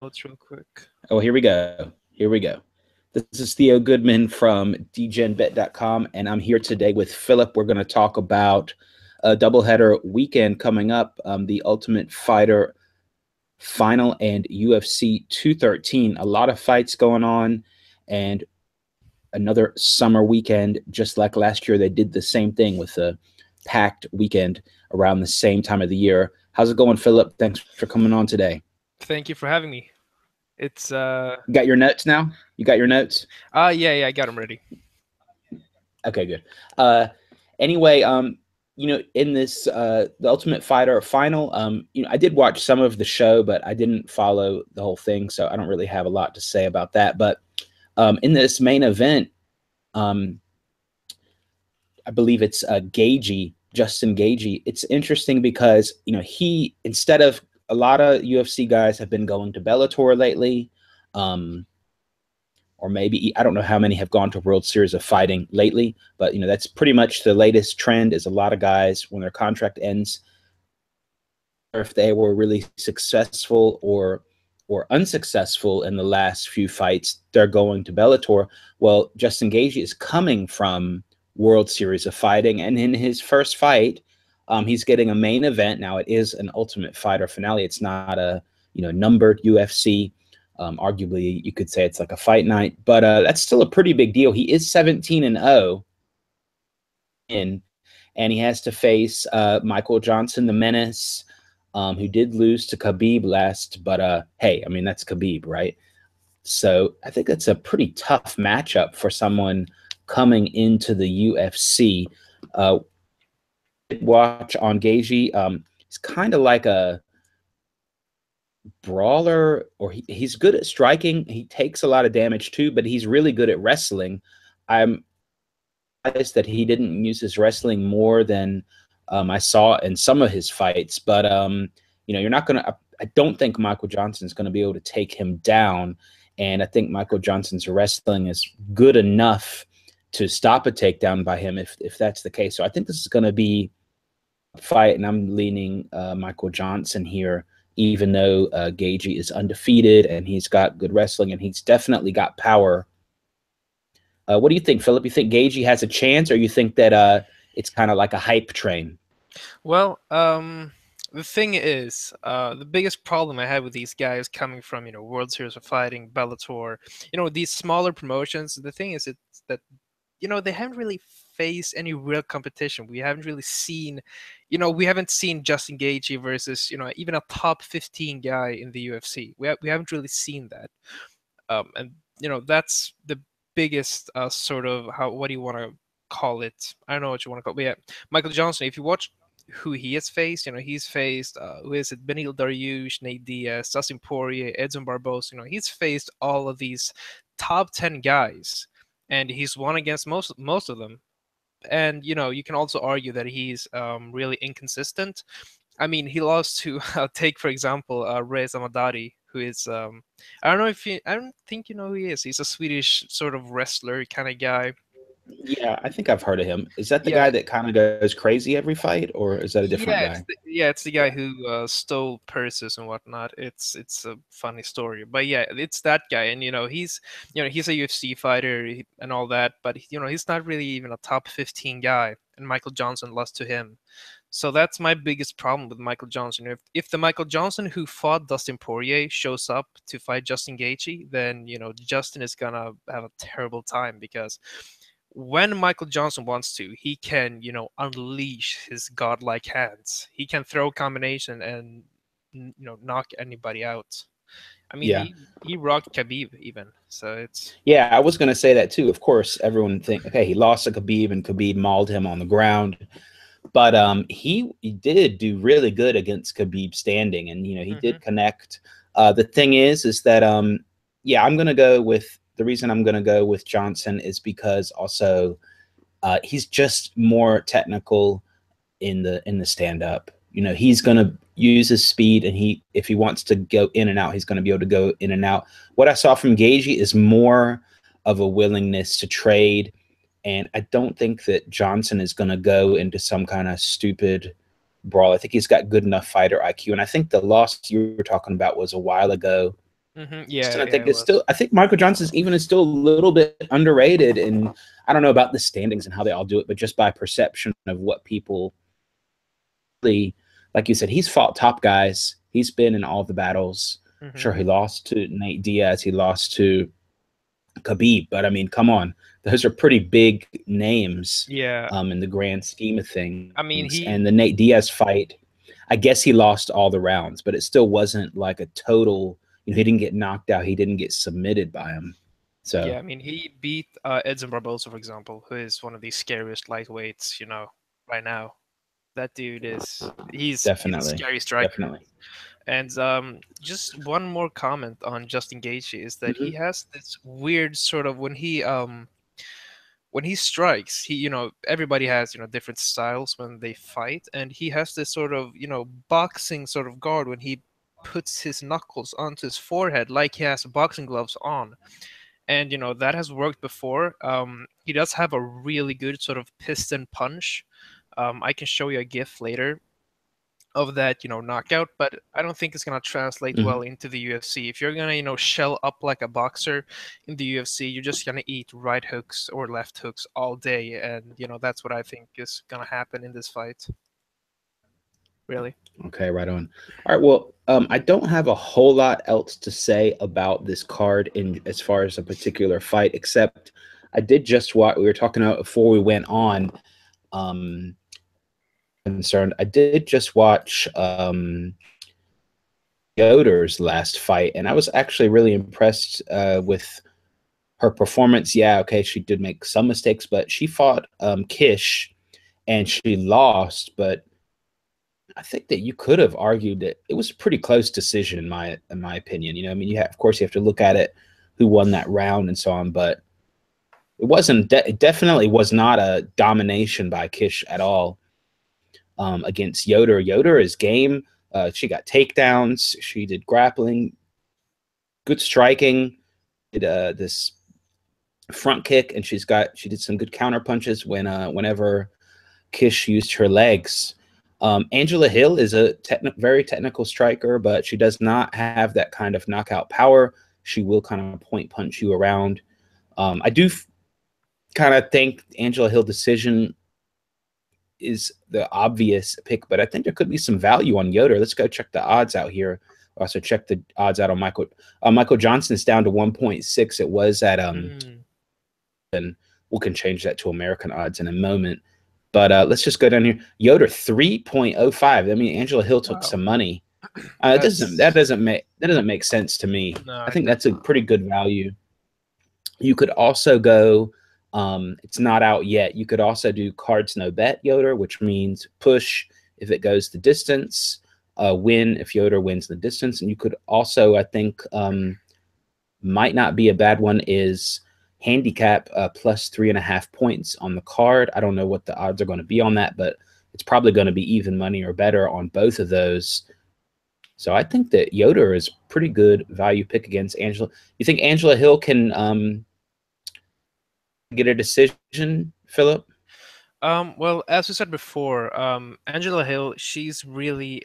Notes real quick. Oh, here we go. Here we go. This is Theo Goodman from DEGENTALK, and I'm here today with Philip. We're going to talk about a doubleheader weekend coming up, the Ultimate Fighter Final and UFC 213. A lot of fights going on, and another summer weekend, just like last year. They did the same thing with a packed weekend around the same time of the year. How's it going, Philip? Thanks for coming on today. Thank you for having me. It's You got your notes now? You got your notes? yeah, I got them ready. Okay, good. Uh, anyway, in this the Ultimate Fighter final, I did watch some of the show, but I didn't follow the whole thing, so I don't really have a lot to say about that. But in this main event, um, I believe it's Justin Gaethje. It's interesting because he, instead of, a lot of UFC guys have been going to Bellator lately. Or maybe, I don't know how many have gone to World Series of Fighting lately, but that's pretty much the latest trend. Is a lot of guys, when their contract ends, or if they were really successful or unsuccessful in the last few fights, they're going to Bellator. Well, Justin Gaethje is coming from World Series of Fighting, and in his first fight, he's getting a main event. Now, it is an Ultimate Fighter finale. It's not a numbered UFC. Arguably, you could say it's like a fight night, but that's still a pretty big deal. He is 17-0 and he has to face Michael Johnson, the Menace, who did lose to Khabib last. But hey, I mean, that's Khabib, right? So I think that's a pretty tough matchup for someone coming into the UFC. Watch on Gaethje. He's kind of like a brawler, or he's good at striking. He takes a lot of damage too, but he's really good at wrestling. I'm surprised that he didn't use his wrestling more than I saw in some of his fights. But you're not gonna. I don't think Michael Johnson's going to be able to take him down, and I think Michael Johnson's wrestling is good enough to stop a takedown by him if that's the case. So I think this is going to be a fight, and I'm leaning Michael Johnson here, even though Gaethje is undefeated and he's got good wrestling and he's definitely got power. What do you think, Philip? You think Gaethje has a chance, or you think that it's kind of like a hype train? Well, the thing is, the biggest problem I have with these guys coming from World Series of Fighting, Bellator, these smaller promotions. The thing is, it's that they haven't really faced any real competition. We haven't really seen, we haven't seen Justin Gaethje versus even a top 15 guy in the UFC. We haven't really seen that. And that's the biggest sort of, how, what do you want to call it? I don't know what you want to call it, but yeah, Michael Johnson. If you watch who he has faced, he's faced who is it? Benil Dariush, Nate Diaz, Dustin Poirier, Edson Barbosa. He's faced all of these top 10 guys, and he's won against most of them. And you can also argue that he's really inconsistent. I mean, he lost to take for example Reza Madari, who is I don't know if you, I don't think you know who he is. He's a Swedish sort of wrestler kind of guy. Yeah, I think I've heard of him. Is that the Yeah, guy that kind of goes crazy every fight, or is that a different guy? it's the guy who stole purses and whatnot. It's a funny story, but yeah, it's that guy, and he's a UFC fighter and all that, but he's not really even a top 15 guy, and Michael Johnson lost to him. So that's my biggest problem with Michael Johnson. If the Michael Johnson who fought Dustin Poirier shows up to fight Justin Gaethje, then Justin is gonna have a terrible time, because when Michael Johnson wants to, he can, unleash his godlike hands. He can throw combination and knock anybody out. I mean, Yeah, he rocked Khabib even. So it's yeah, I was gonna say that too. Of course, everyone think, okay, he lost to Khabib and Khabib mauled him on the ground. But he did do really good against Khabib standing, and he hmm did connect. The thing is that yeah, I'm gonna go with, the reason I'm gonna go with Johnson is because also he's just more technical in the stand up. He's gonna use his speed, and if he wants to go in and out, he's gonna be able to go in and out. What I saw from Gaethje is more of a willingness to trade, and I don't think that Johnson is going to go into some kind of stupid brawl. I think he's got good enough fighter IQ. And I think the loss you were talking about was a while ago. Yeah, And I yeah, think it it's still. was. I think Michael Johnson's even is still a little bit underrated, and I don't know about the standings and how they all do it, but just by perception of what people really, like you said, he's fought top guys. He's been in all the battles. Hmm. Sure, he lost to Nate Diaz. He lost to Khabib, but I mean, come on, those are pretty big names Yeah, in the grand scheme of I things. mean And the he. Nate Diaz fight, I guess he lost all the rounds, but it still wasn't like a total. He didn't get knocked out. He didn't get submitted by him. So Yeah, I mean he beat Edson Barbosa, for example, who is one of the scariest lightweights, right now. That dude is he's a definitely, scary striker. definitely. And just one more comment on Justin Gaethje is that he Hmm. has this weird sort of when he strikes, everybody has different styles when they fight, and he has this sort of boxing sort of guard when he puts his knuckles onto his forehead like he has boxing gloves on, and that has worked before. He does have a really good sort of piston punch. I can show you a gif later of that knockout, but I don't think it's going to translate Hmm. well into the UFC. If you're going to shell up like a boxer in the UFC, you're just going to eat right hooks or left hooks all day, and that's what I think is going to happen in this fight, really. Okay, right on. All right. Well, I don't have a whole lot else to say about this card in as far as a particular fight, except I did just what we were talking about before we went on. Um, concerned, I did just watch Yoder's last fight, and I was actually really impressed with her performance. Yeah, okay, she did make some mistakes, but she fought Kish and she lost, but I think that you could have argued that it was a pretty close decision in my opinion. I mean, of course you have to look at it, who won that round and so on, but it wasn't. It definitely was not a domination by Kish at all against Yoder. Yoder is game. She got takedowns. She did grappling, good striking. Did this front kick, and she did some good counter punches whenever Kish used her legs. Angela Hill is a very technical striker, but she does not have that kind of knockout power. She will kind of point punch you around. I do kind of think Angela Hill decision is the obvious pick, but I think there could be some value on Yoder. Let's go check the odds out here. Also check the odds out on Michael. Michael Johnson is down to 1.6. It was at Mm, and we can change that to American odds in a moment. But let's just go down here. Yoder 3.05. I mean, Angela Hill took wow, some money. It doesn't that that's doesn't make that doesn't make sense to me. no, I it think that's doesn't. a pretty good value. You could also go. It's not out yet. You could also do cards no bet Yoder, which means push if it goes the distance, win if Yoder wins the distance, and you could also, I think, might not be a bad one is handicap plus 3.5 points on the card. I don't know what the odds are going to be on that, but it's probably going to be even money or better on both of those. So I think that Yoder is pretty good value pick against Angela. You think Angela Hill can get a decision, Philip? Well, as we said before, Angela Hill, she's really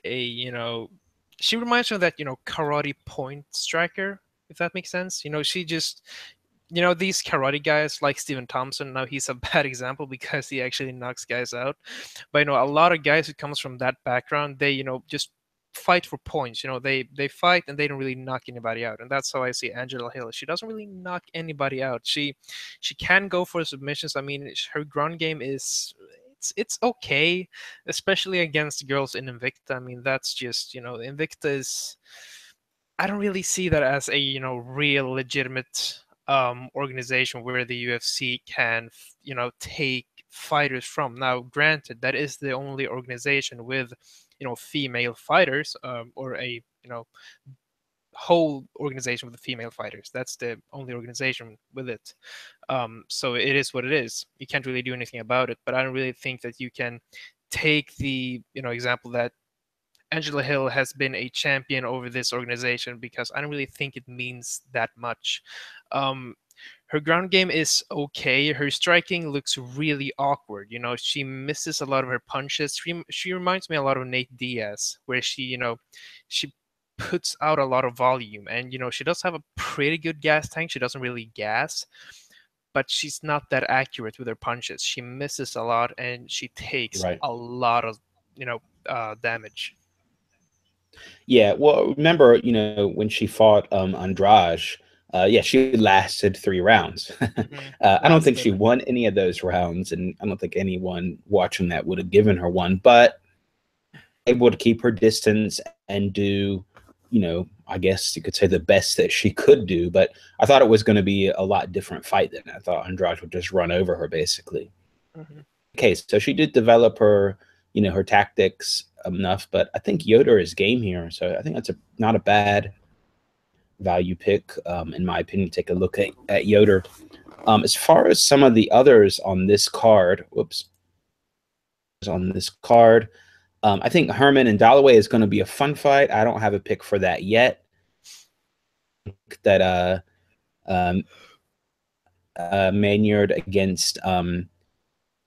she reminds me of that, karate point striker, if that makes sense. She just, these karate guys like Stephen Thompson. Now he's a bad example because he actually knocks guys out. But a lot of guys who comes from that background, they just fight for points. They fight and they don't really knock anybody out. And that's how I see Angela Hill. She doesn't really knock anybody out. She can go for submissions. I mean, her ground game is it's okay, especially against girls in Invicta. I mean, that's just Invicta is. I don't really see that as a real legitimate organization where the UFC can take fighters from. Now, granted, that is the only organization with female fighters, or a whole organization with the female fighters. That's the only organization with it. So it is what it is. You can't really do anything about it. But I don't really think that you can take the example that Angela Hill has been a champion over this organization, because I don't really think it means that much. Um, her ground game is okay. Her striking looks really awkward. She misses a lot of her punches. She reminds me a lot of Nate Diaz, where she puts out a lot of volume, and she does have a pretty good gas tank. She doesn't really gas, but she's not that accurate with her punches. She misses a lot, and she takes Right. a lot of damage. Yeah. Well, remember, when she fought Andrade, yeah, she lasted 3 rounds. I don't think she Lasted. won any of those rounds, and I don't think anyone watching that would have given her one. But able to keep her distance and do, I guess you could say the best that she could do. But I thought it was going to be a lot different fight than I thought. Andrade would just run over her basically. Hmm. Okay, so she did develop her, her tactics enough, but I think Yoder is game here, so I think that's not a bad value pick, in my opinion. Take a look at Yoder. As far as some of the others on this card, I think Herman and Dalloway is going to be a fun fight. I don't have a pick for that yet. That um, Maynard against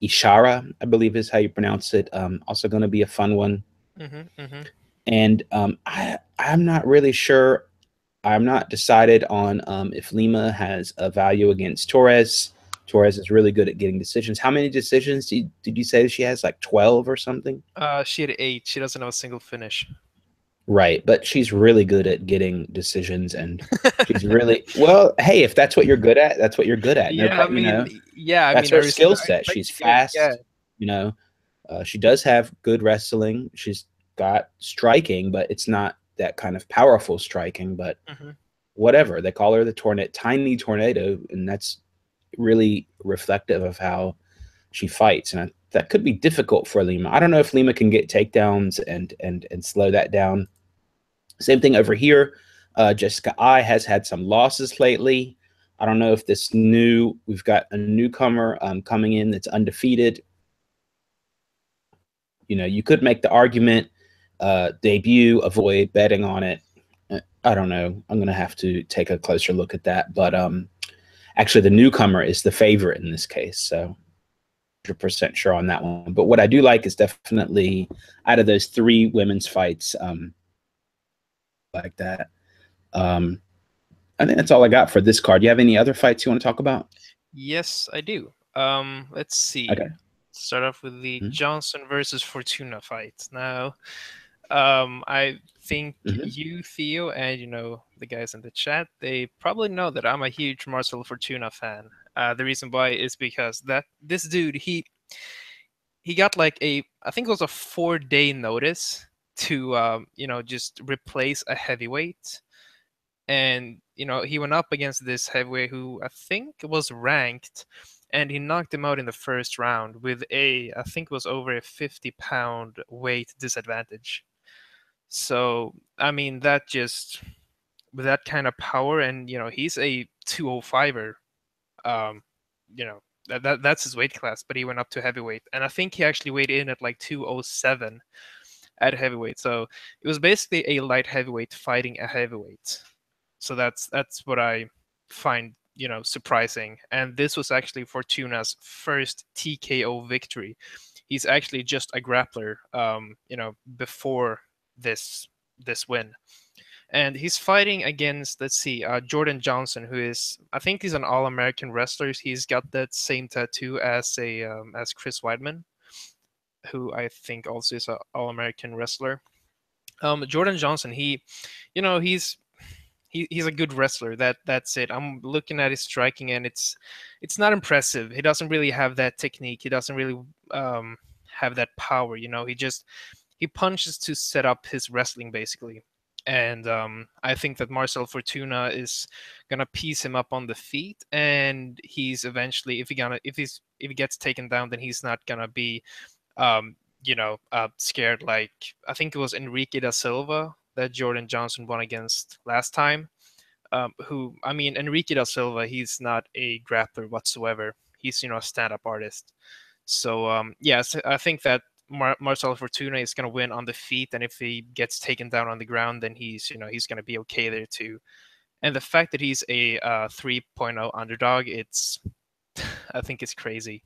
Ishara, I believe is how you pronounce it. Also going to be a fun one. Hmm. Hmm. And I'm not really sure. I'm not decided on if Lima has a value against Torres. Torres is really good at getting decisions. How many decisions did you say she has? Like 12 or something? She had 8. She doesn't have a single finish. Right, but she's really good at getting decisions, and she's really well. Hey, if that's what you're good at, that's what you're good at. Yeah, I Nobody, mean, yeah, I that's mean, her skill I set. respect She's it. Yeah. fast. You know, she does have good wrestling. She's got striking, but it's not that kind of powerful striking. But Hmm. whatever, they call her the tiny tornado, and that's really reflective of how she fights. And that could be difficult for Lima. I don't know if Lima can get takedowns and slow that down. Same thing over here. Jessica I has had some losses lately. I don't know if we've got a newcomer coming in that's undefeated. You could make the argument, debut, avoid betting on it. I don't know. I'm going to have to take a closer look at that. But actually, the newcomer is the favorite in this case. So 100% sure on that one. But what I do like is definitely out of those 3 women's fights, like that. Um, I think that's all I got for this card. You have any other fights you want to talk about? Yes, I do. Let's see. Okay. Start off with the Mm-hmm. Johnson versus Fortuna fight. Now, I think Mm-hmm. you, Theo, and the guys in the chat, they probably know that I'm a huge Marcel Fortuna fan. The reason why is because that this dude, he got like I think it was a 4-day notice to just replace a heavyweight, and he went up against this heavyweight who I think was ranked, and he knocked him out in the first round with I think it was over a 50-pound weight disadvantage. So I mean, that just with that kind of power, and he's a 205er. um that's his weight class, but he went up to heavyweight, and I think he actually weighed in at like 207 at heavyweight. So it was basically a light heavyweight fighting a heavyweight. So that's what I find surprising. And this was actually Fortuna's first TKO victory. He's actually just a grappler, before this win. And he's fighting against, let's see, Jordan Johnson, who is, I think he's an All-American wrestler. He's got that same tattoo as Chris Weidman, who I think also is an All-American wrestler. Jordan Johnson, he's a good wrestler. That's it. I'm looking at his striking, and it's not impressive. He doesn't really have that technique. He doesn't really have that power. He punches to set up his wrestling basically. And I think that Marcel Fortuna is gonna piece him up on the feet, and he's eventually, if he gets taken down, then he's not gonna be um, scared. Like I think it was Enrique da Silva that Jordan Johnson won against last time. Who, I mean, Enrique da Silva, he's not a grappler whatsoever. He's a stand-up artist. So yes, I think that Marcelo Fortuna is going to win on the feet, and if he gets taken down on the ground, then he's going to be okay there too. And the fact that he's a 3.0 underdog, I think it's crazy.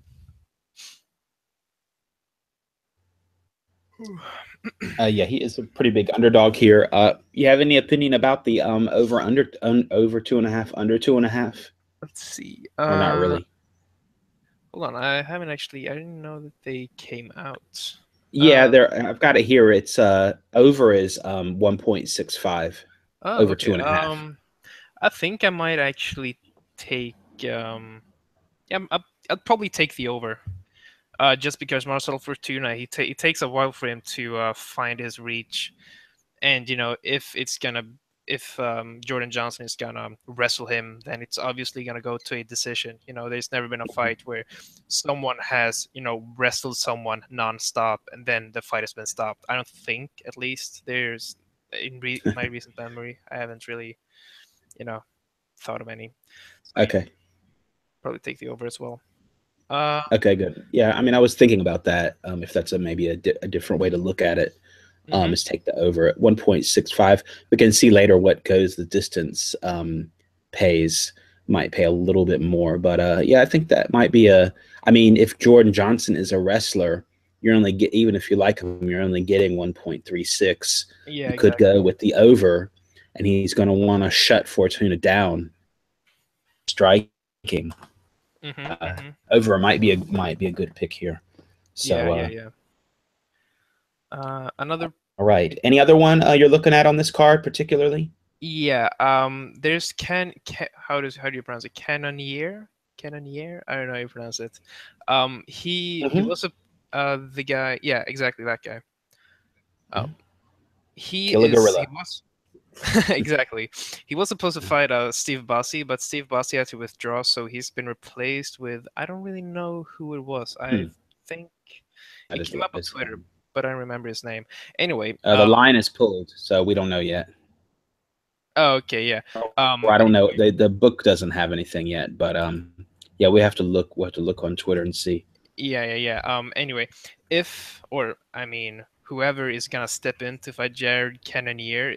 Yeah, he is a pretty big underdog here. You have any opinion about the over 2.5, under 2.5, Let's see. or not really? Hold on. I haven't actually. I didn't know that they came out. Yeah, Uh, there. I've got it here. It's over is 1.65, oh, over okay. 2.5. I think I might actually take. Um, yeah, I'd probably take the over. Just because Marcel Fortuna, it takes a while for him to find his reach, and if Jordan Johnson is gonna wrestle him, then it's obviously gonna go to a decision. There's never been a fight where someone has wrestled someone nonstop and then the fight has been stopped. I don't think, at least, there's in my recent memory, I haven't really you know thought of any. So yeah, Okay. probably take the over as well. Uh, Okay, good. Yeah, I mean, I was thinking about that. If that's maybe a different way to look at it, mhm. is take the over at 1.65. We can see later what goes the distance pays might pay a little bit more, but yeah, I think that might be a. I mean, if Jordan Johnson is a wrestler, you're only get even if you like him, you're only getting 1.36. Yeah, You could go exactly. with the over, and he's going to want to shut Fortuna down, striking. Mhm, mhm. Over might be a good pick here. Yeah, So, yeah, yeah. Another. all right. Any other one you're looking at on this card particularly? Yeah. There's how do you pronounce it? Cannonier. Cannonier. I don't know how you pronounce it. He Mm-hmm. was the guy. Yeah, exactly that guy. Um, Kill a he gorilla. was exactly. He was supposed to fight Steve Bossy, but Steve Bossy had to withdraw, so he's been replaced with, I don't really know who it was. I Hmm. think That it is came up on is Twitter, but I don't remember his name. Anyway, the line is pulled, so we don't know yet. oh, okay, yeah. Or I don't know. Anyway, The book doesn't have anything yet, but yeah, we have to look. We have to look on Twitter and see. yeah, yeah, yeah. Anyway, if or I mean, whoever is gonna step in to fight Jared Cannonier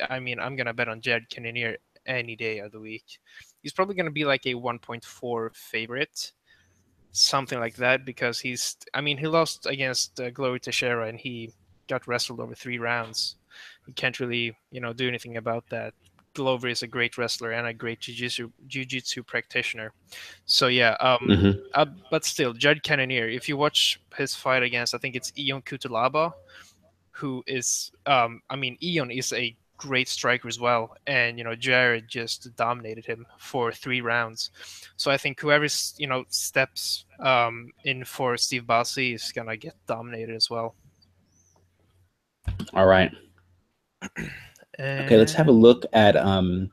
I'm gonna bet on Jared Cannonier any day of the week. He's probably gonna be like a 1.4 favorite, something like that, because he lost against Glory Teixeira and he got wrestled over 3 rounds. You can't really do anything about that. Glover is a great wrestler and a great jiu-jitsu practitioner. So yeah, Hmm. but still, Jared Cannonier, if you watch his fight against, I think it's Ion Kutalaba, who is, Ion is a great striker as well, and Jared just dominated him for 3 rounds. So I think whoever steps in for Steve Bossy is gonna get dominated as well. All right. Okay, let's have a And look at on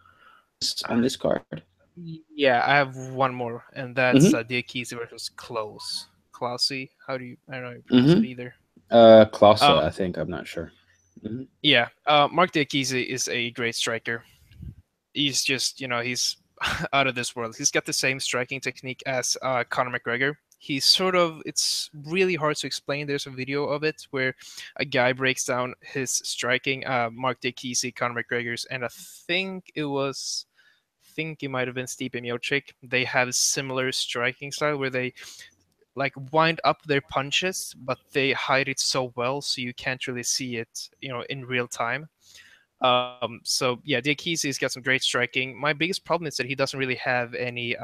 uh, this card. yeah, I have one more, and that's Mm-hmm. Diakise versus Close. Classy. I don't know how you pronounce it Mm-hmm. either. Klausa, Um, I think. I'm not sure. Hmm. yeah, Mark Diakise is a great striker. He's just, he's out of this world. He's got the same striking technique as Conor McGregor. He's sort of, it's really hard to explain. There's a video of it where a guy breaks down his striking, Mark Diakise, Conor McGregor's, and I think it might have been Stipe Miocic. They have a similar striking style where they like wind up their punches, but they hide it so well so you can't really see it, in real time. So yeah, Diakise's got some great striking. My biggest problem is that he doesn't really have any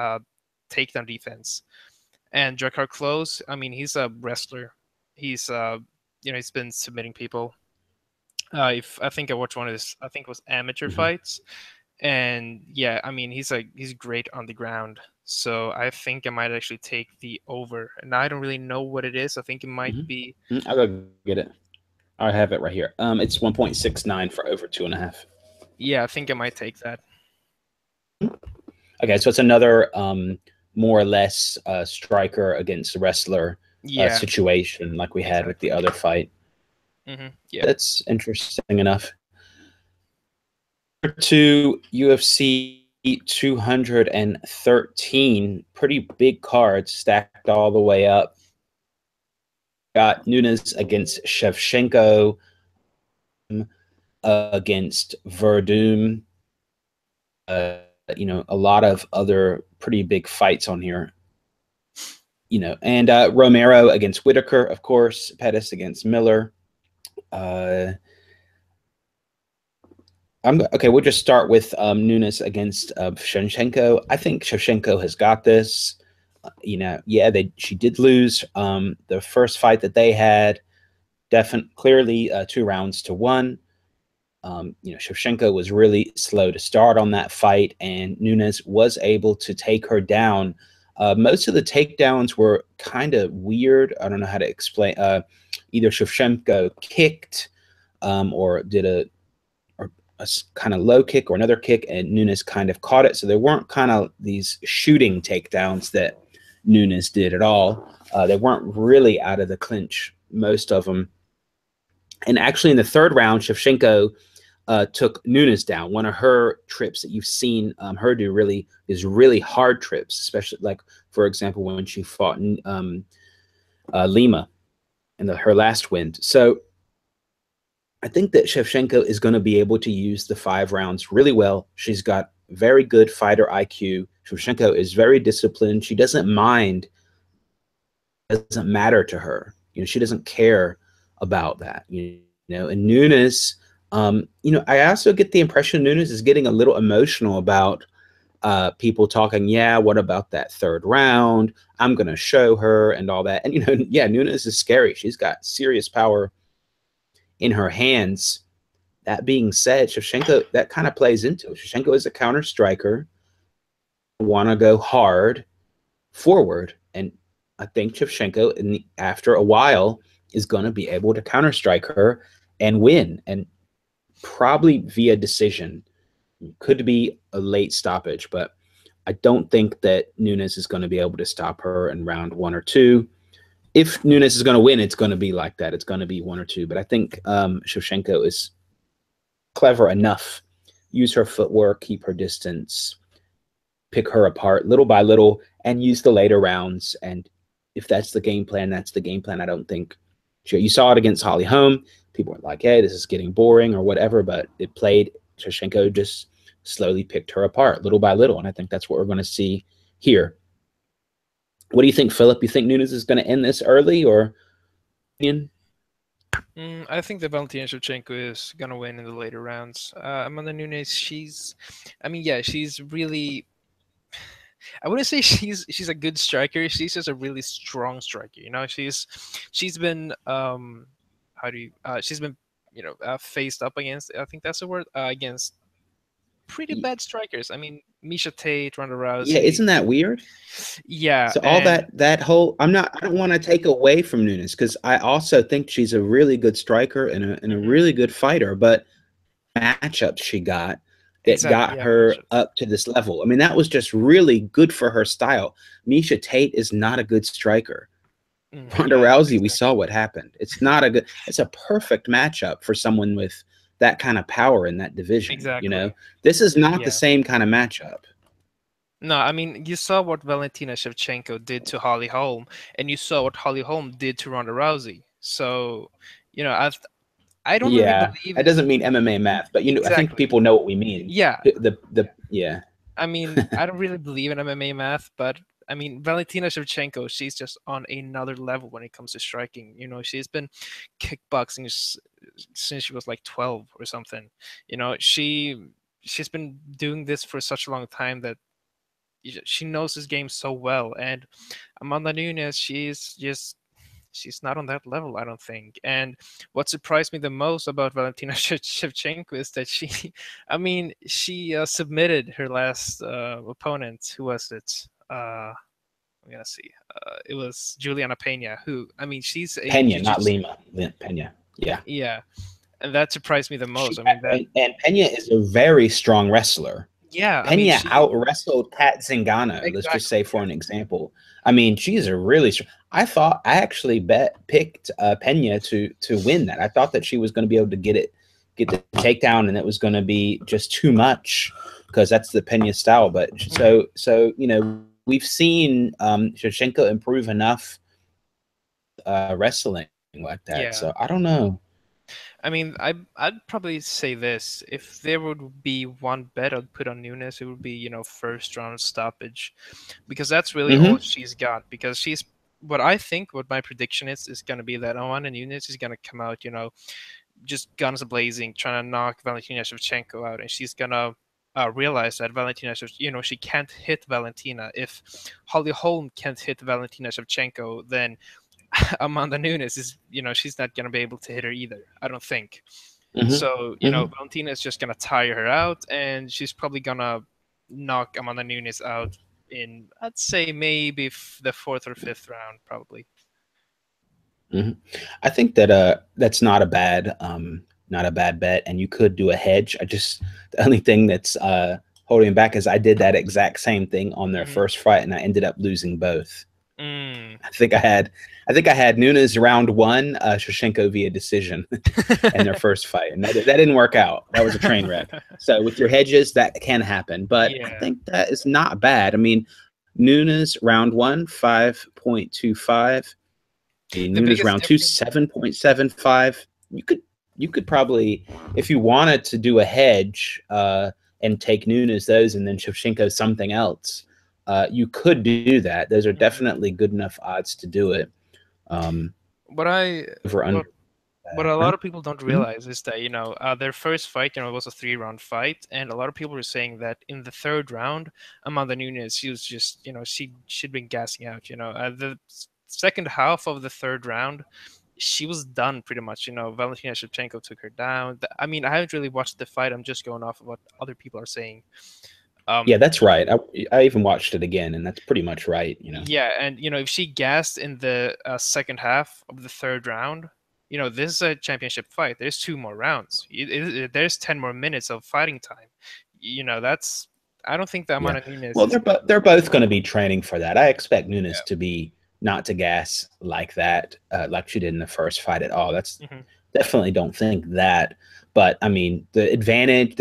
takedown defense. And Drakkar Close, he's a wrestler. He's he's been submitting people. If I think I watched one of his, I think it was amateur Hmm. fights, and yeah, he's great on the ground. So I think I might actually take the over. And I don't really know what it is. I think it might be. Hmm. I'll go get it. I have it right here. It's 1.69 for over 2.5. Yeah, I think I might take that. Okay, so it's another more or less striker against wrestler Yeah, situation like we had with the exactly. other fight. Yeah. That's interesting enough. To UFC 213, pretty big cards stacked all the way up. Got Nunes against Shevchenko, against Verdun. A lot of other pretty big fights on here. And Romero against Whittaker, of course. Pettis against Miller. Uh, okay. We'll just start with Nunes against Shevchenko. I think Shevchenko has got this. Yeah, she did lose the first fight that they had. Definitely, clearly, 2 rounds to 1. Shevchenko was really slow to start on that fight, and Nunes was able to take her down. Most of the takedowns were kind of weird. I don't know how to explain. Either Shevchenko kicked or did a kind of low kick or another kick, and Nunes kind of caught it. So there weren't kind of these shooting takedowns that Nunes did at all. They weren't really out of the clinch, most of them. And actually, in the third round, Shevchenko took Nunes down. One of her trips that you've seen her do really hard trips, especially like, for example, when she fought Lima in her last win. So I think that Shevchenko is going to be able to use the 5 rounds really well. She's got very good fighter IQ. Shevchenko is very disciplined. She doesn't mind. It doesn't matter to her. She doesn't care about that. And Nunes, I also get the impression Nunes is getting a little emotional about people talking, yeah, what about that third round? I'm going to show her and all that. And, yeah, Nunes is scary. She's got serious power in her hands. That being said, Shevchenko, that kind of plays into it. Shevchenko is a counter striker, want to go hard forward. And I think Shevchenko, after a while, is going to be able to counter strike her and win, and probably via decision. Could be a late stoppage, but I don't think that Nunes is going to be able to stop her in round 1 or 2. If Nunes is going to win, it's going to be like that. It's going to be 1 or 2. But I think Shevchenko is clever enough. Use her footwork, keep her distance, pick her apart little by little, and use the later rounds. And if that's the game plan, that's the game plan. I don't think you saw it against Holly Holm. People were like, hey, this is getting boring or whatever, but it played. Shevchenko just slowly picked her apart little by little. And I think that's what we're going to see here. What do you think, Philip? You think Nunes is going to end this early, or? I think that Valentina Shevchenko is gonna win in the later rounds. Amanda Nunes, yeah, she's really. I wouldn't say she's a good striker. She's just a really strong striker. She's been how do you she's been faced up against. I think that's the word, against pretty bad strikers. I mean, Misha Tate, Ronda Yeah, Rousey. isn't that weird? Yeah, So all and that whole I don't want to take away from Nunes, because I also think she's a really good striker and a mhm, really good fighter, but matchups she got that exactly, got yeah, her matchups. up to this level. I mean, that was just really good for her style. Misha Tate is not a good striker. Ronda Yeah, Rousey, we saw exactly, what happened. It's a perfect matchup for someone with that kind of power in that division. exactly. This is not the Yeah. same kind of matchup. No, I mean, you saw what Valentina Shevchenko did to Holly Holm, and you saw what Holly Holm did to Ronda Rousey. So, you know, I don't really Yeah, believe that doesn't mean MMA math, but I think exactly. people know what we mean. Yeah, The yeah. I mean, I don't really believe in MMA math, but I mean, Valentina Shevchenko, she's just on another level when it comes to striking. She's been kickboxing since she was like 12 or something. She's been doing this for such a long time that she knows this game so well. And Amanda Nunes, she's not on that level, I don't think. And what surprised me the most about Valentina Shevchenko is that I mean, she submitted her last opponent. Who was it? I'm gonna see. It was Juliana Pena, who, I mean, she's a Pena, not jiu-jitsu. Lima. Pena. Yeah. Yeah, and that surprised me the most. I mean, that. And Pena is a very strong wrestler. Yeah, I mean, Pena out wrestled Kat Zingano. Let's just exactly. say, for an example. I mean, she's a really strong. I actually picked Pena to win that. I thought that she was going to be able to get the takedown, and it was going to be just too much, because that's the Pena style. But Mhm. so we've seen Shevchenko improve enough wrestling like that. Yeah. So I don't know. I mean, I'd probably say this: if there would be one bet I'd put on Nunes, it would be first round stoppage, because that's really all Hmm. she's got. Because what I think, what my prediction is going to be that Amanda Nunes is going to come out, just guns blazing, trying to knock Valentina Shevchenko out, and she's going to realize that she can't hit Valentina. If Holly Holm can't hit Valentina Shevchenko, then Amanda Nunes is, she's not going to be able to hit her either, I don't think. Hmm. So, Hmm. Valentina is just going to tire her out, and she's probably going to knock Amanda Nunes out in, I'd say, maybe the fourth or fifth round, probably. Hmm. I think that that's not a bad bet, and you could do a hedge. The only thing that's holding back is I did that exact same thing on their Hmm. first fight, and I ended up losing both. Mm. I think I had Nunes round one, Shevchenko via decision in their first fight, and that didn't work out. That was a train wreck. So with your hedges, that can happen, but I Yeah. think that is not bad. I mean, Nunes round one, 5.25. The Nunes biggest round two, difference. 7.75. You could probably, if you wanted to do a hedge and take Nunes those and then Shevchenko something else, you could do that. Those are Mhm. definitely good enough odds to do it. Um, What I over what under what a that. lot of people don't Mhm. realize is that their first fight was a 3 round fight, and a lot of people were saying that in the third round, Amanda Nunes, she was just she'd been gassing out. The second half of the third round, she was done pretty much. Valentina Shevchenko took her down. I mean, I haven't really watched the fight. I'm just going off of what other people are saying. Yeah, Um, that's right. I even watched it again, and that's pretty much right. Yeah, and if she gassed in the second half of the third round, this is a championship fight. There's 2 more rounds. There's 10 more minutes of fighting time. That's. I don't think that Yeah. Amanda Nunes Well, is. they're both going to be training for that. I expect Nunes Yeah. to be not to gas like that, like she did in the first fight at all. That's Hmm. definitely don't think that. But I mean, the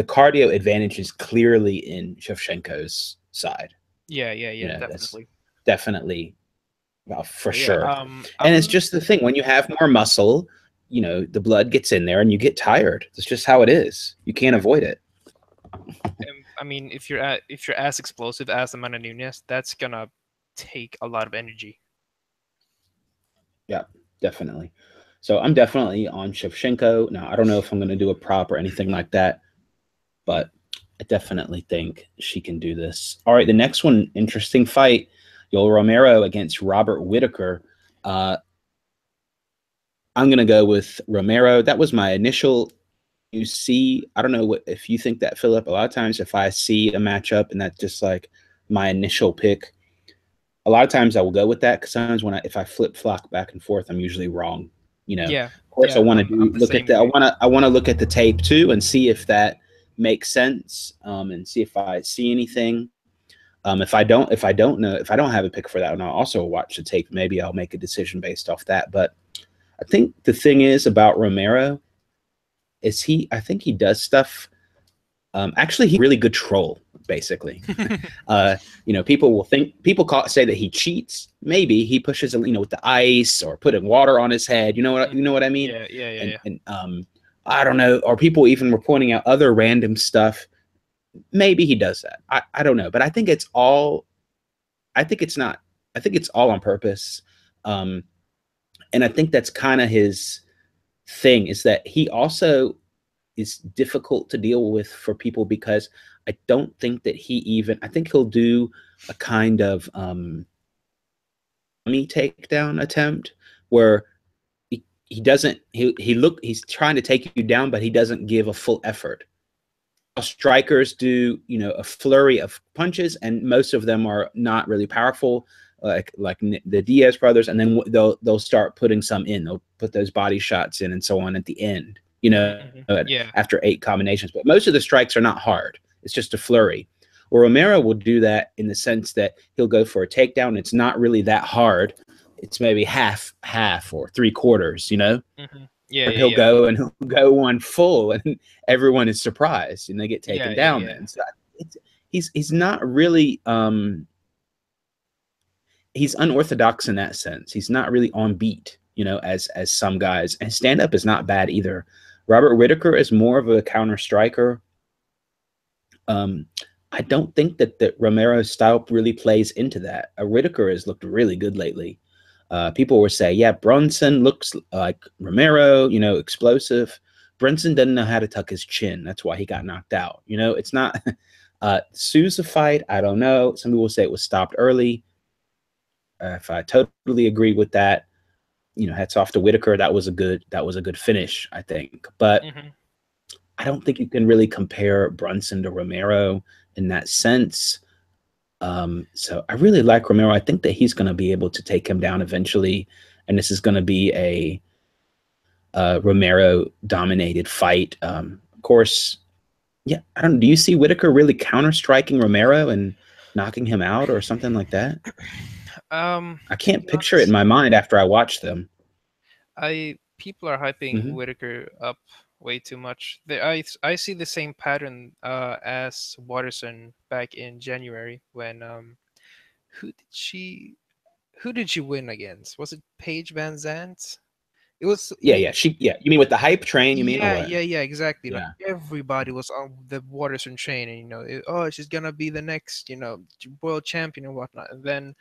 cardio advantage is clearly in Shevchenko's side. Yeah, yeah, yeah, That's definitely. definitely for But yeah, sure. And it's I'm. just the thing when you have more muscle, the blood gets in there and you get tired. It's just how it is. You can't avoid it. I mean, if you're as explosive as Amanda Nunes, that's gonna take a lot of energy. Yeah, definitely. So I'm definitely on Shevchenko. Now, I don't know if I'm going to do a prop or anything like that, but I definitely think she can do this. All right, the next one, interesting fight. Yoel Romero against Robert Whittaker. Uh, I'm going to go with Romero. That was my initial. You see, I don't know if you think that, Philip. A lot of times, if I see a matchup and that's just like my initial pick, a lot of times I will go with that because sometimes if I flip flop back and forth, I'm usually wrong. Yeah, Of course, I yeah, want to I'm do the look at same the way. I want to look at the tape too and see if that makes sense, and see if I see anything. If I don't have a pick for that, and I'll also watch the tape. Maybe I'll make a decision based off that. But I think the thing is about Romero is I think he does stuff. Actually, he's a really good troll, basically. Say that he cheats. Maybe he pushes, with the ice or putting water on his head. You know Hmm. what I mean? Yeah, yeah, yeah, And yeah. I don't know. Or people even were pointing out other random stuff. Maybe he does that. I don't know, but I think it's all. I think it's not. I think it's all on purpose. Um, and I think that's kind of his thing is that he also is difficult to deal with for people because I don't think that I think he'll do a kind of me takedown attempt where he doesn't he's trying to take you down, but he doesn't give a full effort. Strikers do, a flurry of punches, and most of them are not really powerful, like the Diaz brothers, and then they'll start putting some in. They'll put those body shots in and so on at the end, Hmm. Yeah. after 8 combinations. But most of the strikes are not hard. It's just a flurry. Well, Romero will do that in the sense that he'll go for a takedown. It's not really that hard. It's maybe half or three quarters, Hmm. Yeah, or yeah, yeah. he'll go one full, and everyone is surprised, and they get Yeah, taken yeah, down. yeah. Then, so he's not really he's unorthodox in that sense. He's not really on beat, as some guys. And stand up is not bad either. Robert Whittaker is more of a counter striker. Um, I don't think that Romero's style really plays into that. Whittaker has looked really good lately. People were saying, yeah, Brunson looks like Romero, you know, explosive. Brunson doesn't know how to tuck his chin. That's why he got knocked out. You know, it's not Sousa fight. I don't know. Some people say it was stopped early. If I totally agree with that, you know, hats off to Whittaker. That was a good finish, I think. But Hmm. I don't think you can really compare Brunson to Romero in that sense. So I really like Romero. I think that he's going to be able to take him down eventually, and this is going to be a Romero dominated fight. Of course, yeah. I don't. Do you see Whittaker really counter striking Romero and knocking him out or something like that? I To can't be picture it in honest, my mind after I watch them. I people are hyping Hmm. Whitaker up way too much. I see the same pattern as Watterson back in January when who did she who did she win against? Was it Paige Van Zandt? It was Yeah, yeah. Yeah. You mean with the hype train? You mean or yeah, what? yeah, yeah, exactly. Like Yeah. everybody was on the Watterson train, and oh, she's gonna be the next, world champion and whatnot. And then,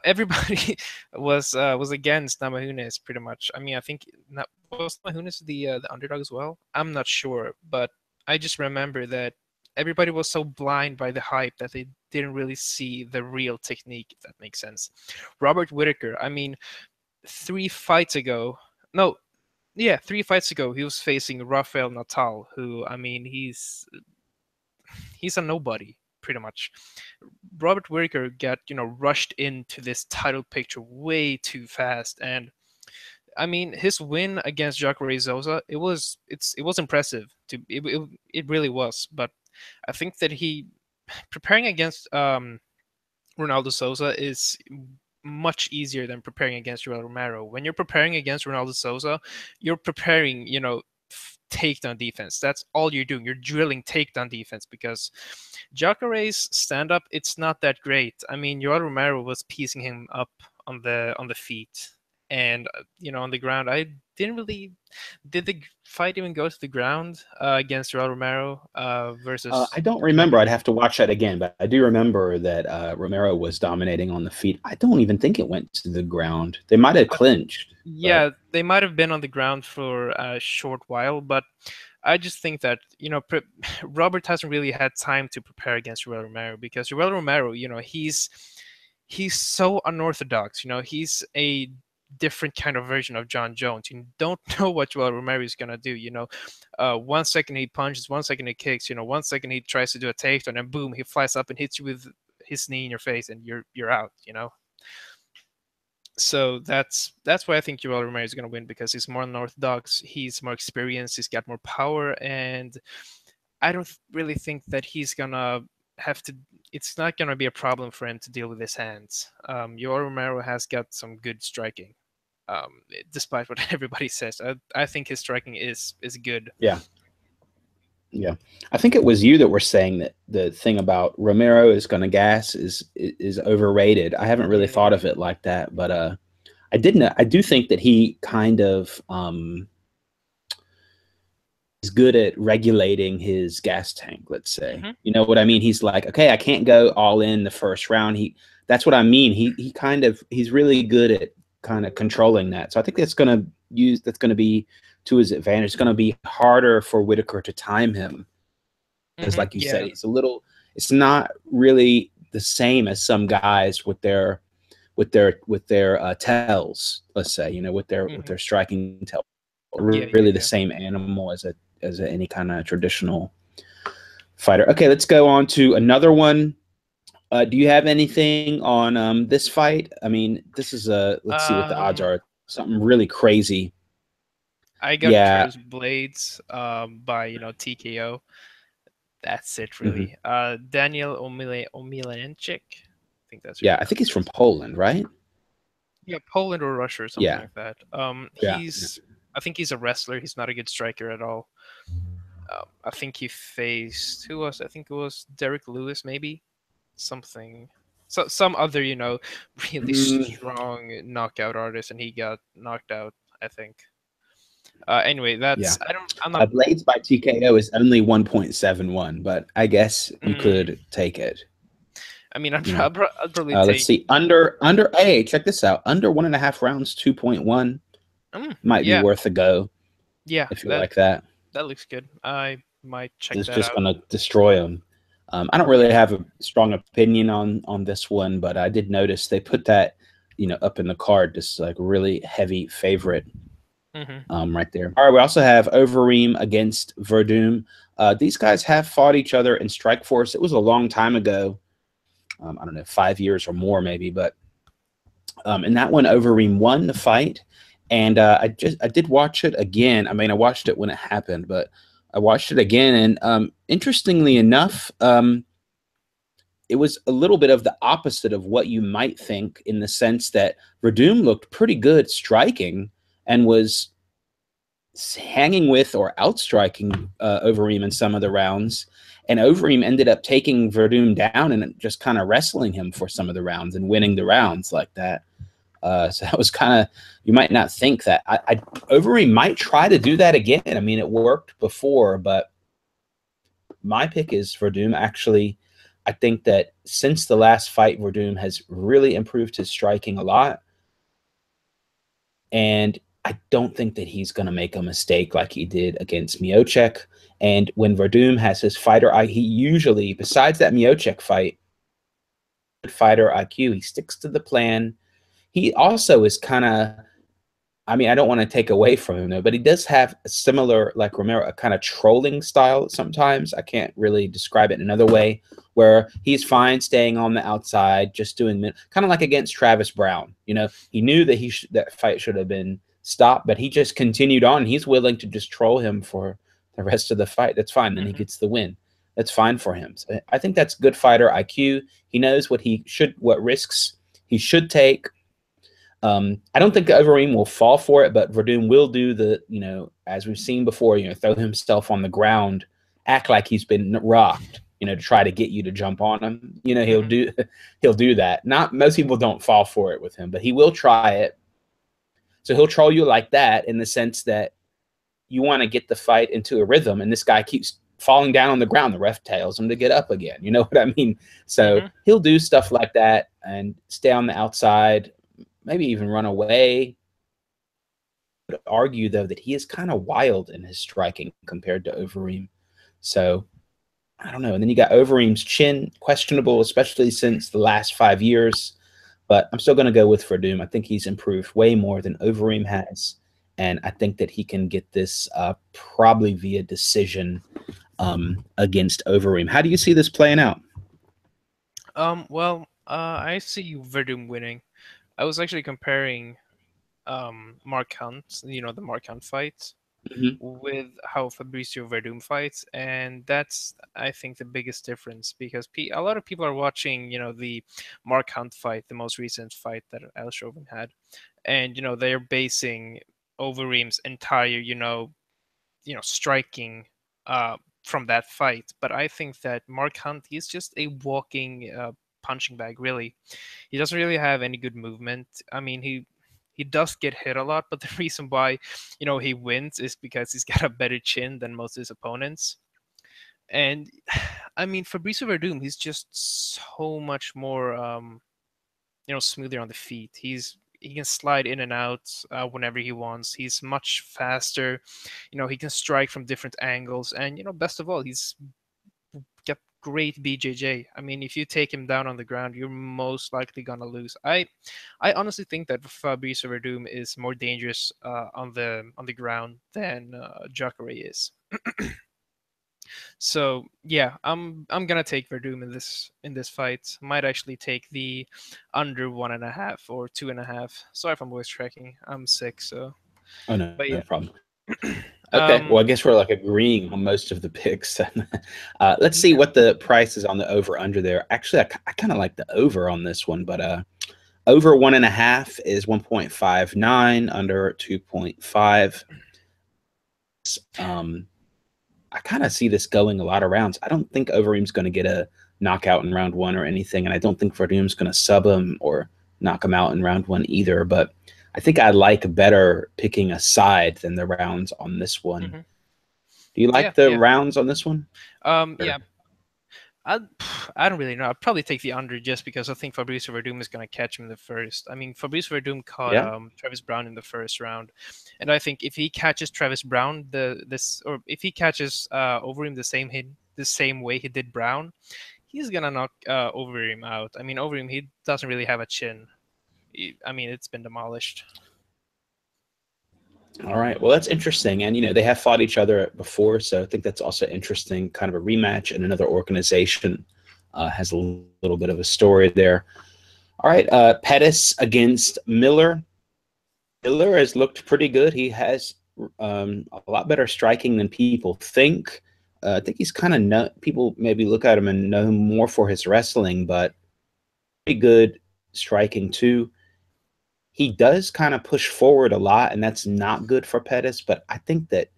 everybody was against Namajunas pretty much. I mean, I think was Namajunas the underdog as well. I'm not sure, but I just remember that everybody was so blind by the hype that they didn't really see the real technique, if that makes sense. Robert Whittaker, I mean, 3 fights ago, no, yeah, 3 fights ago, he was facing Rafael Natal, who, I mean, he's a nobody pretty much. Robert Whittaker got rushed into this title picture way too fast, and I mean his win against Jacare Souza, it was impressive. It really was, but I think that he preparing against Ronaldo Souza is much easier than preparing against Yoel Romero. When you're preparing against Ronaldo Souza, you're preparing, takedown defense. That's all you're doing. You're drilling takedown defense because Jacare's stand up, it's not that great. I mean, Yoel Romero was piecing him up on the feet, and on the ground. I didn't really. Did the fight even go to the ground against Yoel Romero I versus don't remember. I'd Jacaré? have to watch that again, but I do remember that Romero was dominating on the feet. I don't even think it went to the ground. They might have clinched, but Yeah, they might have been on the ground for a short while, but I just think that Robert hasn't really had time to prepare against Yoel Romero because Yoel Romero, he's so unorthodox. He's a different kind of version of John Jones. You don't know what Yoel Romero is gonna do. 1 second he punches, 1 second he kicks. 1 second he tries to do a takedown, and boom, he flies up and hits you with his knee in your face, and you're out. So that's why I think Yoel Romero is going to win because he's more unorthodox, he's more experienced, he's got more power, and I don't really think that he's gonna have to. It's not gonna be a problem for him to deal with his hands. Yoel Romero has got some good striking, despite what everybody says. I think his striking is good. yeah, yeah. I think it was you that were saying that the thing about Romero is going to gas is overrated. I haven't really thought Mm, of it like that, but I didn't. I do think that he kind of is good at regulating his gas tank, let's say. hmm. You know what I mean? He's like, okay, I can't go all in the first round. That's what I mean. He's really good at kind of controlling that. So I think that's gonna be to his advantage. It's gonna be harder for Whittaker to time him. Because like you said, Yeah. it's not really the same as some guys with their tells, let's say, with Hmm. their striking tell, Yeah, yeah, really the yeah. same animal any kind of traditional fighter. Okay, let's go on to another one. Do you have anything on this fight? I mean, this is a let's see what the odds Um, are. Something really crazy. I got Yeah. Curtis Blades by TKO. That's it, Hmm. really. Daniel Omilenchik. I think that's how you Yeah, I pronounce think he's it. from Poland, right? Yeah, Poland or Russia or something Yeah. like that. Yeah. I think he's a wrestler. He's not a good striker at all. I think he faced who was? I think it was Derek Lewis, maybe something. So some other, really Mm, strong knockout artist, and he got knocked out. I think. Anyway, yeah. that's I don't. I'm not. Blades by TKO is only 1.71, but I guess you Mm, could take it. I mean, I'd, You know, I'd probably let's take. see, under. Hey, check this out. Under 1.5 rounds, 2.1 might be Yeah, worth a go yeah, if you that like that. that looks good. I might check It's that just out. gonna destroy them. I don't really Yeah. have a strong opinion on this one, but I did notice they put that, up in the card, just like really heavy favorite, Hmm. right there. All right, we also have Overeem against Verdun. These guys have fought each other in Strikeforce. It was a long time ago. I don't know, 5 years or more maybe, but in that one, Overeem won the fight, and I did watch it again. I mean, I watched it when it happened, but I watched it again, and interestingly enough, it was a little bit of the opposite of what you might think, in the sense that Verdun looked pretty good striking and was hanging with or outstriking Overeem in some of the rounds. And Overeem ended up taking Verdun down and just kind of wrestling him for some of the rounds and winning the rounds like that. So that was kind of, you might not think that. Overeem might try to do that again. I mean, it worked before, but my pick is Verdun. Actually, I think that since the last fight, Verdun has really improved his striking a lot. And I don't think that he's going to make a mistake like he did against Miocic. And when Verdun has his fighter, he usually, besides that Miocic fighter IQ, he sticks to the plan. He also is kind of, I mean, I don't want to take away from him though, but he does have a similar, like Romero, a kind of trolling style sometimes. I can't really describe it in another way, where he's fine staying on the outside, just doing kind of like against Travis Browne. He knew that that fight should have been stopped, but he just continued on. He's willing to just troll him for the rest of the fight. That's fine. Then he Hmm. gets the win. That's fine for him. So I think that's good fighter IQ. He knows what risks he should take. I don't think Overeem will fall for it, but Verdun will do as we've seen before, throw himself on the ground, act like he's been rocked, to try to get you to jump on him. He'll Hmm. do he'll do that. Not most people don't fall for it with him, but he will try it. So he'll troll you like that, in the sense that you want to get the fight into a rhythm, and this guy keeps falling down on the ground. The ref tells him to get up again. You know what I mean? So Hmm. he'll do stuff like that and stay on the outside, maybe even run away. I would argue, though, that he is kind of wild in his striking compared to Overeem. So I don't know. And then you got Overeem's chin, questionable, especially since the last 5 years. But I'm still going to go with Verdun. I think he's improved way more than Overeem has. And I think that he can get this probably via decision against Overeem. How do you see this playing out? Well, I see Verdum winning. I was actually comparing Mark Hunt, the Mark Hunt fight, Mm-hmm. with how Fabricio Verdum fights, and that's, I think, the biggest difference, because a lot of people are watching, the Mark Hunt fight, the most recent fight that Al Chauvin had, and they're basing Overeem's entire, striking from that fight. But I think that Mark Hunt is just a walking punching bag. Really, he doesn't really have any good movement. I mean, he does get hit a lot, but the reason why he wins is because he's got a better chin than most of his opponents. And I mean, Fabricio Verdum, he's just so much more smoother on the feet. He can slide in and out whenever he wants. He's much faster. He can strike from different angles, and best of all, he's got great BJJ. I mean, if you take him down on the ground, you're most likely gonna lose. I honestly think that Fabrice Verdum is more dangerous on the ground than Jacare is. So yeah, I'm gonna take Verdum in this fight. Might actually take the under 1.5 or 2.5. Sorry if I'm voice tracking. I'm sick, so Oh, no, but no yeah. problem. Okay, um well, I guess we're like agreeing on most of the picks. Let's see yeah. what the price is on the over under there. Actually, I kind of like the over on this one, but over 1.5 is 1.59, under 2.5. Um, I kind of see this going a lot of rounds. I don't think Overeem's going to get a knockout in round one or anything, and I don't think Verdum's going to sub him or knock him out in round one either. But I think I like better picking a side than the rounds on this one. Hmm. Do you Yeah, like the yeah. rounds on this one? Yeah. Or, I I don't really know. I'd probably take the under just because I think Fabrice Verdum is going to catch him in the first. I mean, Fabrice Verdum caught Yeah. Travis Browne in the first round, and I think if he catches Travis Browne or if he catches Overeem the same way he did Browne, he's gonna knock Overeem out. I mean, Overeem, he doesn't really have a chin. I mean, it's been demolished. All right. Well, that's interesting. And, they have fought each other before. So I think that's also interesting, kind of a rematch. And another organization has a little bit of a story there. All right. Pettis against Miller. Miller has looked pretty good. He has a lot better striking than people think. I think he's kind of people maybe look at him and know him more for his wrestling, but pretty good striking too. He does kind of push forward a lot, and that's not good for Pettis. But I think that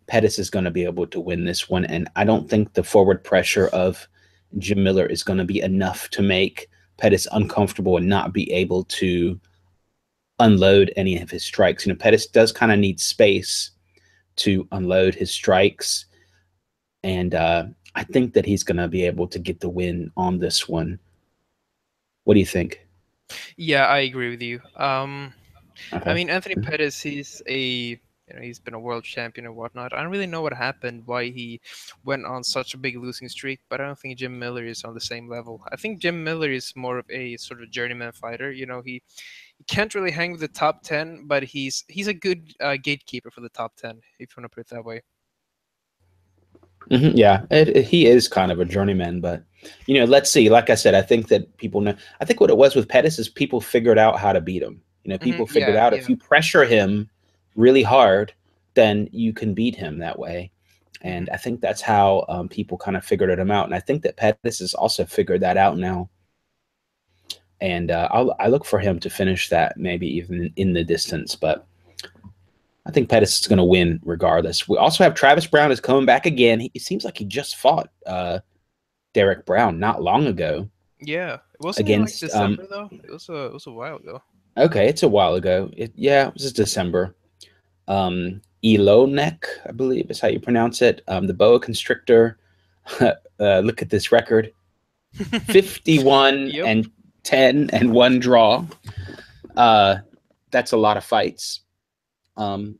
Pettis is going to be able to win this one, and I don't think the forward pressure of Jim Miller is going to be enough to make Pettis uncomfortable and not be able to unload any of his strikes. Pettis does kind of need space to unload his strikes, and I think that he's going to be able to get the win on this one. What do you think? Yeah, I agree with you. I Okay. mean, Anthony Pettis, he's been a world champion and whatnot. I don't really know what happened, why he went on such a big losing streak, but I don't think Jim Miller is on the same level. I think Jim Miller is more of a sort of journeyman fighter. He can't really hang with the top 10, but he's a good gatekeeper for the top 10, if you want to put it that way. Yeah, he is kind of a journeyman, but let's see. Like I said, I think that people know. I think what it was with Pettis is people figured out how to beat him. People figured Yeah, out if yeah. you pressure him really hard, then you can beat him that way. And I think that's how people kind of figured him out. And I think that Pettis has also figured that out now. And I look for him to finish that, maybe even in the distance. But I think Pettis is going to win regardless. We also have Travis Browne is coming back again. It seems like he just fought Derek Browne not long ago Yeah, it wasn't in like against. December though. It was a while ago. Okay, it's a while ago. Yeah, it was December. Olynyk, I believe is how you pronounce it. The boa constrictor. Look at this record: 51 Yep. and 10 and one draw. That's a lot of fights. Already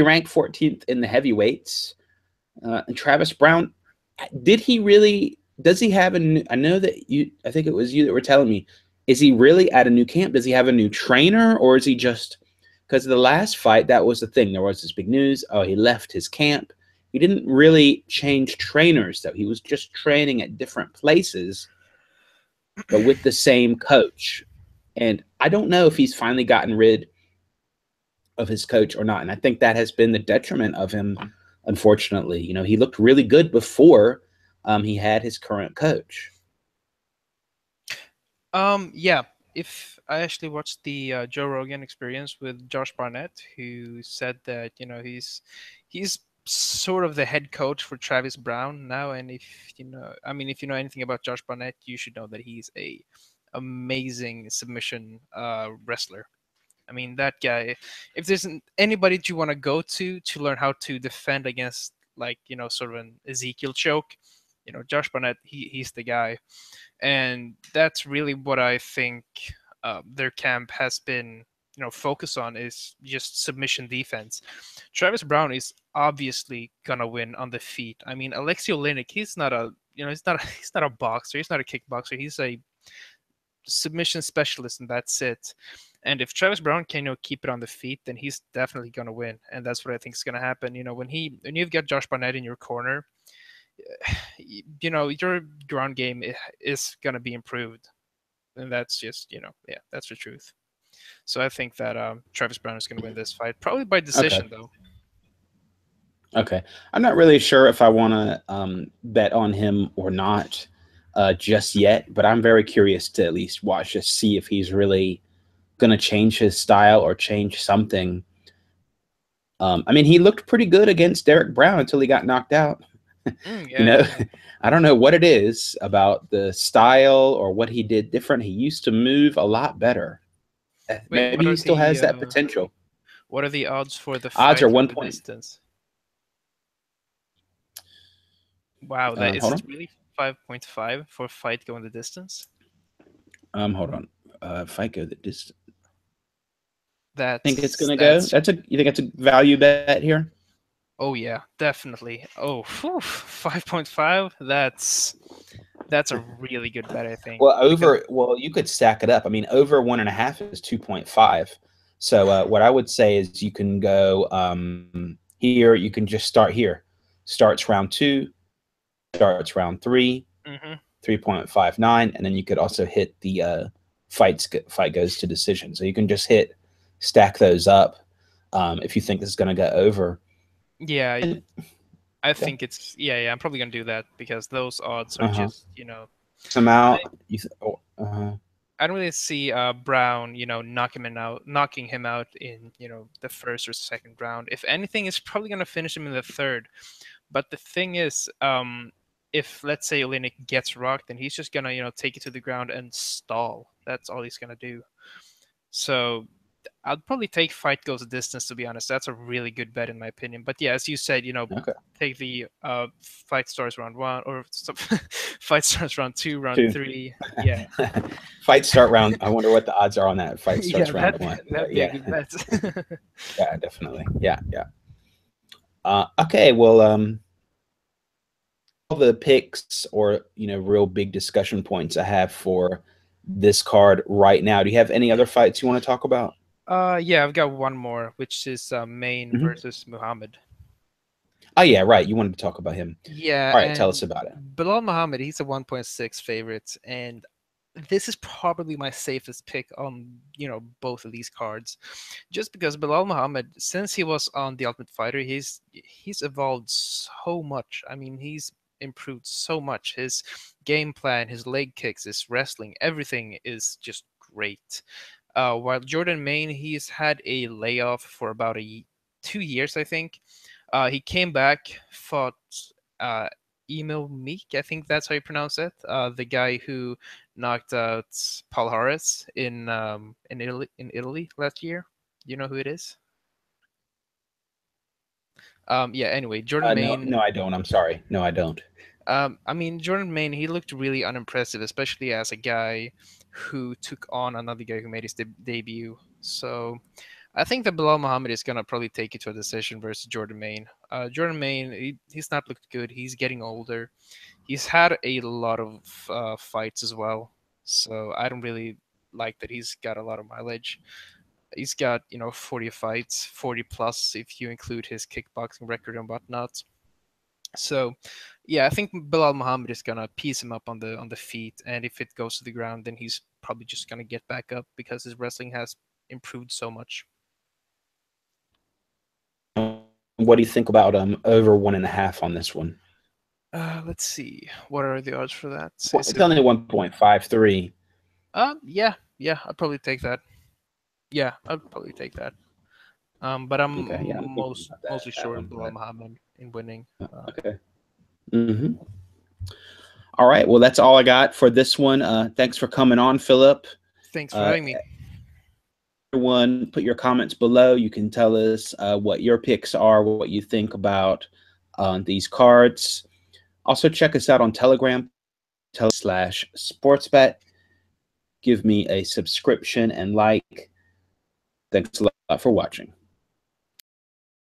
ranked 14th in the heavyweights. And Travis Browne, does he have I know that I think it was you that were telling me, is he really at a new camp? Does he have a new trainer, or is he just, because the last fight, that was the thing. There was this big news. Oh, he left his camp. He didn't really change trainers, though. He was just training at different places, but with the same coach. And I don't know if he's finally gotten rid of his coach or not. And I think that has been the detriment of him, unfortunately. He looked really good before he had his current coach. Yeah. If I actually watched the Joe Rogan Experience with Josh Barnett, who said that he's sort of the head coach for Travis Browne now, and if you know anything about Josh Barnett, you should know that he's a amazing submission wrestler. I mean, that guy. If there's anybody you want to go to learn how to defend against, like, sort of an Ezekiel choke, Josh Barnett, he's the guy. And that's really what I think their camp has been, focused on, is just submission defense. Travis Browne is obviously gonna win on the feet. I mean, Alexei Olynyk, he's not a boxer, he's not a kickboxer, he's a submission specialist, and that's it. And if Travis Browne can, keep it on the feet, then he's definitely gonna win, and that's what I think is gonna happen. When you've got Josh Barnett in your corner, your ground game is going to be improved, and that's just, yeah, that's the truth. So I think that Travis Browne is going to win this fight, probably by Okay. decision though. Okay. I'm not really sure if I want to bet on him or not just yet, but I'm very curious to at least watch to see if he's really going to change his style or change something. I mean, he looked pretty good against Derek Browne until he got knocked out. you Yeah, know, yeah. I don't know what it is about the style or what he did different. He used to move a lot better. Wait, Maybe he still has that potential. what are the odds for the Odds fight are from one the point. distance? Wow, that is Hold it on. really 5.5 for a fight going the distance? Hold on. If I go the distance, think it's That's gonna go. that's That's a you think it's a value bet here? oh yeah, definitely. Oh, phew, 5.5. That's a really good bet, I think, Well, because you could stack it up. I mean, over 1.5 is 2.5. So what I would say is you can go here. You can just start here. Starts round 2, starts round 3, hmm 3.59, and then you could also hit the fight goes to decision. So you can just stack those up if you think this is going to go over. yeah, And, I yeah. think it's yeah, I'm probably gonna do that because those odds are Uh-huh. just, Come I out. Uh-huh. I don't really see Browne, knocking him out in, the first or second round. If anything, it's probably gonna finish him in the third. But the thing is, if let's say Olynyk gets rocked, then he's just gonna, take it to the ground and stall. That's all he's gonna do. So I'd probably take fight goes the distance, to be honest. That's a really good bet in my opinion. But yeah, as you said, Okay. take the fight starts round one or fight starts round two, round 2. three. Yeah, Fight start round. I wonder what the odds are on that. Fight yeah, starts round 1. that'd be a Yeah. good bet. Yeah, definitely. Yeah, yeah. Okay, well, all the picks or real big discussion points I have for this card right now. Do you have any other fights you want to talk about? Yeah, I've got one more, which is Main Hmm. versus Muhammad. Oh yeah, right. You wanted to talk about him. Yeah, All right, tell us and about it. Bilal Muhammad, he's a 1.6 favorite, and this is probably my safest pick on, both of these cards. Just because Bilal Muhammad, since he was on The Ultimate Fighter, he's evolved so much. I mean, he's improved so much. His game plan, his leg kicks, his wrestling, everything is just great. While Jordan Main, he's had a layoff for about 2 years, I think. He came back, fought uh, Emil Meek, I think that's how you pronounce it. The guy who knocked out Paul Harris in Italy last year. You know who it is? Yeah. Anyway, Jordan No, Main. no, I don't. I'm sorry. No, I don't. I mean, Jordan Main, he looked really unimpressive, especially as a guy who took on another guy who made his debut. So I think that Bilal Muhammad is gonna probably take it to a decision versus Jordan Main. Jordan Main, he's not looked good. He's getting older. He's had a lot of fights as well, so I don't really like that he's got a lot of mileage. He's got 40 fights, 40 plus if you include his kickboxing record and whatnot. So, yeah, I think Bilal Muhammad is gonna piece him up on the feet, and if it goes to the ground, then he's probably just gonna get back up because his wrestling has improved so much. What do you think about over 1.5 on this one? Let's see. What are the odds for that? Is It's it? only 1.53. Yeah, yeah. I'd probably take that. Yeah, I'd probably take that. But Okay, yeah, I'm I'm thinking about mostly that sure one, Bilal but Muhammad in winning. okay. Hmm. All right. Well, that's all I got for this one. Thanks for coming on, Philip. Thanks for Uh, having me. Everyone, put your comments below. You can tell us what your picks are, what you think about these cards. Also, check us out on Telegram, /sportsbet. Give me a subscription and like. Thanks a lot for watching.